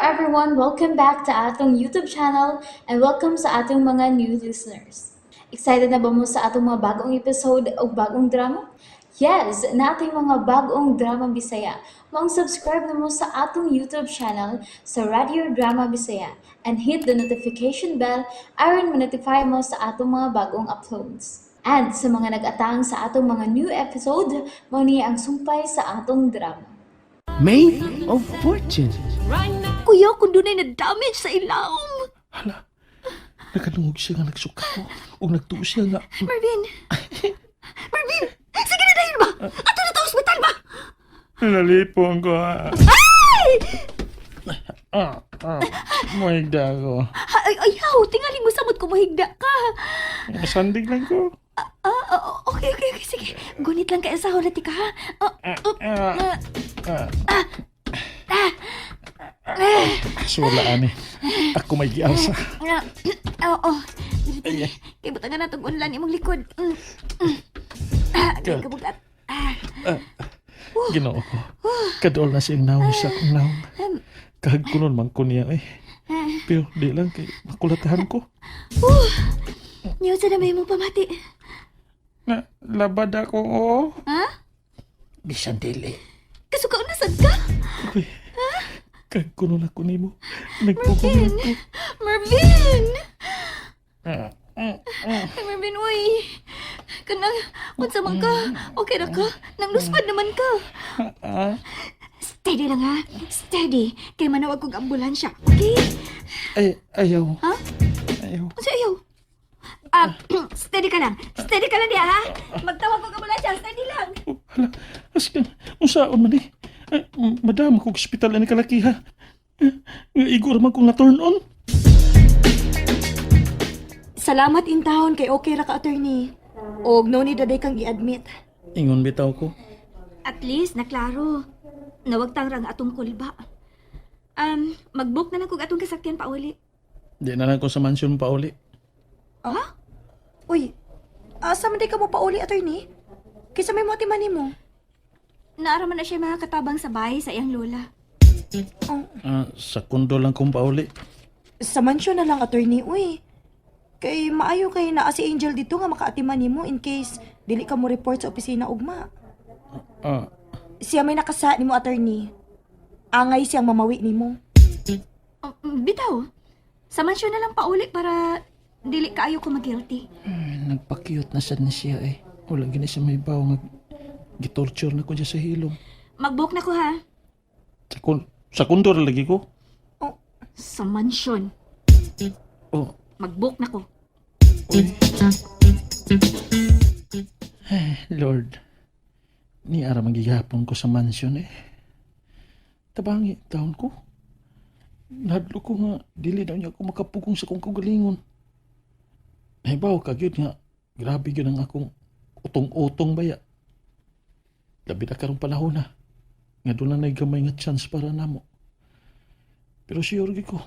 everyone, welcome back to atong YouTube channel and welcome sa atong mga new listeners. Excited na ba mo sa atong mga bagong episode o bagong drama? Yes, na ating mga bagong drama Bisaya. Mag-subscribe na mo sa atong YouTube channel sa Radio Drama Bisaya and hit the notification bell aron ma-notify mo sa atong mga bagong uploads. And sa mga nag-atang sa atong mga new episode, mo niya ang sumpay sa atong drama. Made of Fortune. Kuya, kung dunay na damage sa ilawom. Hala, nakalungog siya nga nagsuka ko. O nagtuo siya nga. Marvin! Marvin! Sige na dahil ba? Ato na ta ospital ba? Nalipong ko ha. Ay! Mahigda ko. Ayaw, tingaling mo samot ko mahigda ka. Masandig lang ko. Okay, sige. Gunit lang kayo sa hulati ka, ha? Sulaan eh. Ako may giasa. Oo. Kaya butangan na itong unlan imong likod. Kaya kabugat. Ginoo ko. Kadol na siyang naong sa akong naong. Kahagkunon man ko niya eh. Pero di lang kay makulatahan ko. Niyo sa damay mong pamati. Na, labad ako oo. Ha? Bisan dili. Kasuka unasad ka? Uy, kahagkunon ako ni mo. Nagpugong ako. Marvin! Ay, Marvin, uy. Kanang, unsa man ka? Okay na ka? Nang luspad naman ka. Steady lang ha. Steady. Kaya manawag kong ambulansya. Okay? Ay, ayaw. Ha? Ayaw. Unsa ayaw? Steady ka lang. Steady ka lang diya ha. Magtawag kong ambulansya. Steady lang. Oh, hala, askan, unsaon man eh. Ay, madam, kung hospital ni kalaki ha. Nga igor man kong na-turn on. Salamat in town kay okay ra ka, attorney. Og no need daday kang i-admit. Ingon bitaw ko. At least, naklaro. Nawagtang rang atong kulba. Mag-book na lang kung atong kasakyan pa uli. Di na lang ko sa mansyon pa uli. Ah? Uy, asa man di ka mo pa uli, attorney? Kisa may motiman mo. Naaraman na siya mga katabang sa bahay sa iyang lola. Sa kondo lang kong pa uli. Sa mansyon na lang, attorney. Uy, kay maayo kay naa si Angel dito nga makaatiman nimo in case dili ka mo report sa opisina ugma. Siya may nakasa nimo, attorney. Angay siyang mamawi nimo. Bitaw, sa mansyon na lang pauli para dili kaayo ko mag-guilty. Nagpa-cute na sad na siya eh. Wala gina siya may baw nga gitorture na ko dyan sa hilom. Mag-book na ko ha. Sa kondo ra lagi ko. Sa mansyon. Oh, Mag-book na ko. Lord. Ni ara magigapon ko sa mansyon eh. Tabangi taon ko. Nadlo ko nga dili daw niya ako makapugong sa kong kagalingon. Nahibaw ka gyud nga grabe gyud ang akong utong-utong baya. Labi na karong panahon na. Nga doon na gamay nga chance para namo. Pero sure gyud ko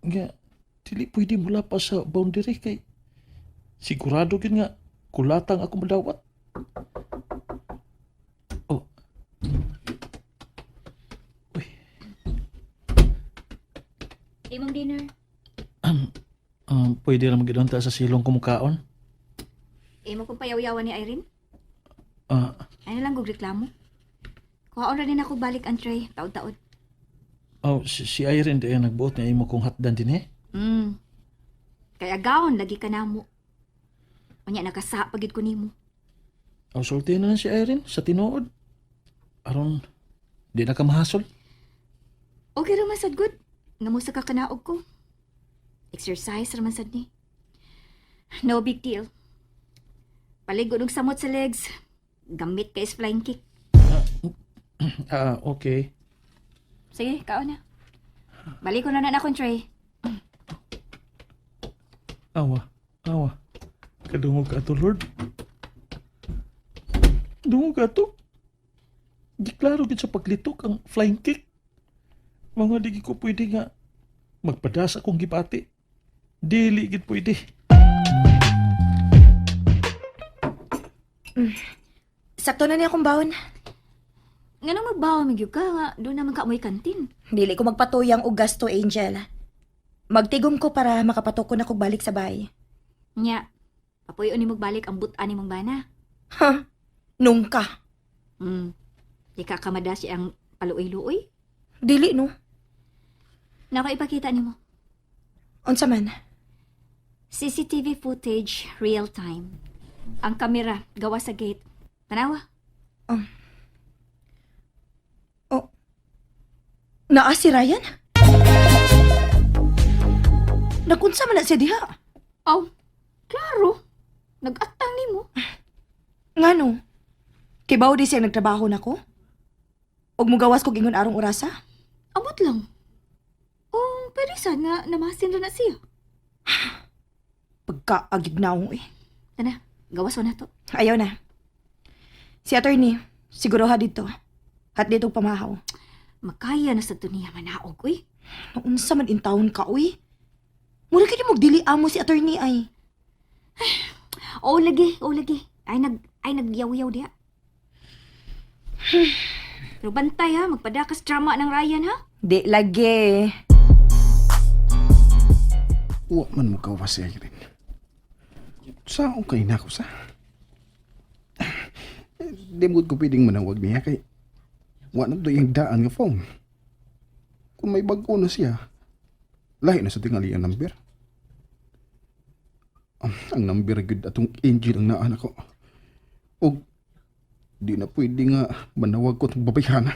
nga dili pwede mula pa sa boundary kay sigurado gyud nga kulatang ako madawat. Oh. Uy. Imong dinner. Pwede na magidonta sa silong kumukaon? Imo kong payaw-yawan ni Irene. Ah, Ano lang gug reklamo? Kuhaon ra din ako balik ang tray, taod-taod. si Irene din nagbuot niya imo kong hatdan din eh. Kaya gawon lagi ka namo. Unya nakasa pagid ko nimo. Sulti na lang si Irene sa tinuod. Aron, di na ka mahasol. Okay ra man sad good. Ngamusta ka kanaog ko. Exercise ra man sad ni. No big deal. Paligod og samot sa legs. Gamit ka is flying kick. Okay. Sige, kaon na. Balik ko na akong tray. Awa. Kadungog ka to, Lord. Dungog ka to. Di klaro gid sa paglitok ang flying kick. Mga di ko pwede nga magpadas akong gipati. Dili gid pwede. Sakto na niya akong baon. Nga nang magbawa magyug ka nga doon naman ka amoy kantin. Dili ko magpatuyang og gasto, Angel. Magtigom ko para makapatok ko na kog balik sa bay. Nya, papuyon ni magbalik ang butan ni mong bana. Ha? Nung ka. Di ka kamada siyang paluoy-luoy. Dili, no? Nakaipakita ni mo. Unsa man? CCTV footage, real time. Ang kamera, gawa sa gate. Tanawa. Naa si Ryan? Nakunsa man na siya diha? Aw, klaro. Nag-atang ni mo. Ngano? Kibaw di siya nagtrabaho na ko? Og mo gawas kog ingon arong orasa? Abot lang. Oh, pwede sad nga namasin na siya. Pagkaagignaw eh. Tana, gawas mo na to. Ayaw na. Si attorney, siguro ha dito. Hat dito pamahaw. Makaya na sa tuniya manaog, uy. Naunsa man in taon ka, uy. Mura ka di magdili amo si attorney ay. Oo lagi, oo lagi. Ay nagyaw-yaw diha. Pero bantay ha, magpadakas drama ng Ryan ha. Di lagi. Wa man mo gawas si Irene. Saan kay na ako sa? Di mo ko pwedeng manawag niya kay wa na to yung daan nga phone. Kung may bago na siya, lahi na sa tingali ang number. Ang number gud atong Angel ang naan ako. O di na pwede nga manawag ko itong babayhana.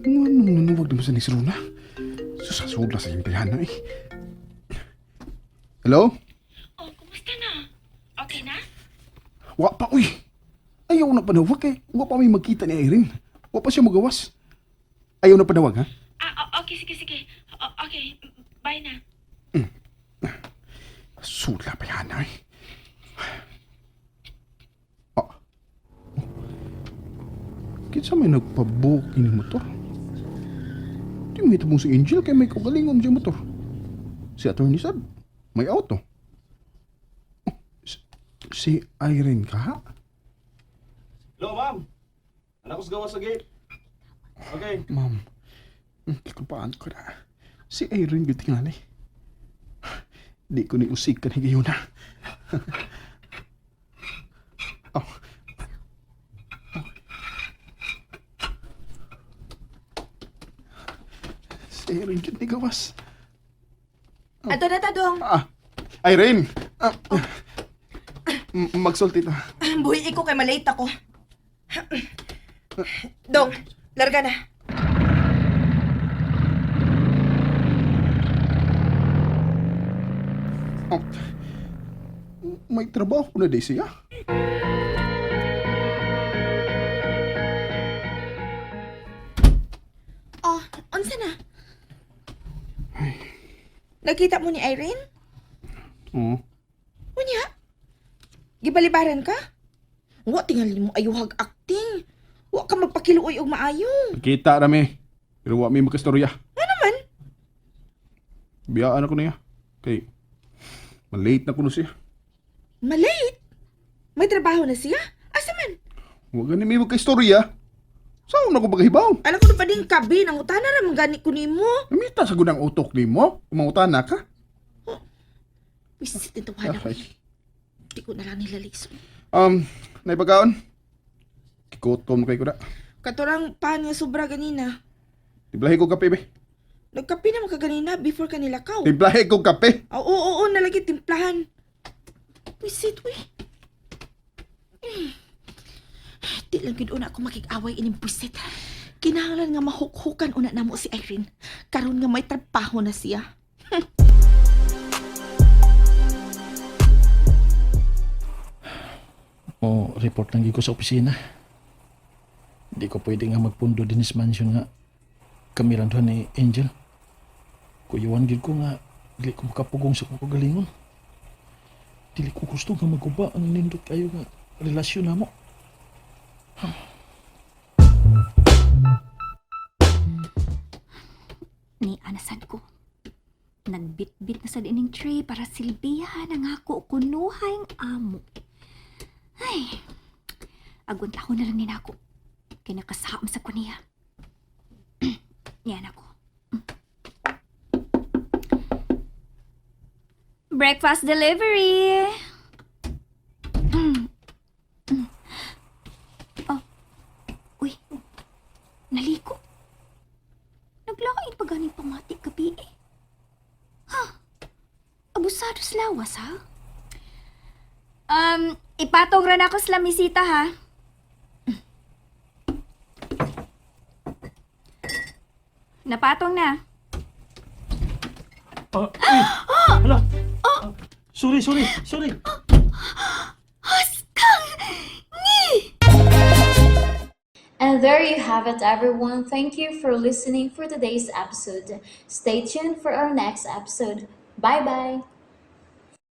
Anong nanawag naman sa ni Rona? Susasula sa yung bayhana eh. Hello? Oh, kumusta na? Okay na? Wa pa, uy! Ayaw na panawag eh. Wa pa may magkita ni Irene. Wa pa siya magawas. Ayaw na panawag, ha? Okay, sige. Okay, bye na. Sula pa yan, ay. Kinsa may nagpabook ini motor? Di mo hitabo si Angel kay may kagalingon siya motor. Si Atty. Sad, may auto. Si Irene ka, ha? Hello, ma'am. Anak ko sa gawa sa gate. Okay. Ma'am, kikupaan ko na. Si Irene gud tingali. Di ko ni usig ka ni gayon na. Oh. Si Irene gud ni gawas. Ato na tadong. Irene! Magsulti ta. Buhi ko kay malate ako. Dong, larga na. May trabaho na di siya. Oh, unsa na? Nakita mo ni Irene? Oo. Unya? Gibalibaran ka? Wa tingali mo ayuhag acting. Wa ka magpakiluoy og maayo. Kita rami. Pero wa may makastorya. Ano man? Biyaan ako niya. Kay, malate na ko na siya. Malate? May trabaho na siya? Asa man? Huwag ganun may magka-istorya. Saan na ko paghibaw? Alam ko na pa din kabi, nang utana ra gani ko nimo. Namita sa gunang utok ni mo. Kumangutan na ka. Wisit nito hana. Ay. Di ko na lang nilaliso. Naipagaon? Kikotom kay ko na. Katurang pan nga sobra ganina. Tiblahi ko kape, be. Nagkapi naman ka ganina before ka nilakaw. Tiblahi ko kape. Oo, nalagi timplahan. Wisit, uy. Di lang gid una ako makik-away ining busit. Kinahanglan nga mahukhukan una namo si Irene. Karon nga may trabaho na siya. O, report lang ko sa opisina. Di ko pwede nga magpundo din sa mansion nga kamiran doon ni Angel. Kuyuan gid ko nga dili ko makapugong sa kong kagalingon. Dili ko gusto nga maguba ang nindot kayo nga relasyon namo. Ni anasan ko. Nagbitbit na sa dining tray para silbihan ang ako kunuhay ang amo. Agunta ko na lang din ako. Kaya nakasaham sa kuniya. Yan ako. Breakfast delivery! Oh. Uy. Naliko. Naglain pa ganing pamati gabi eh. Abusados lawas ha? Ipatong rin ako sa lamisita ha. Napatong na. Hala! Sorry. And there you have it, everyone. Thank you for listening for today's episode. Stay tuned for our next episode. Bye bye.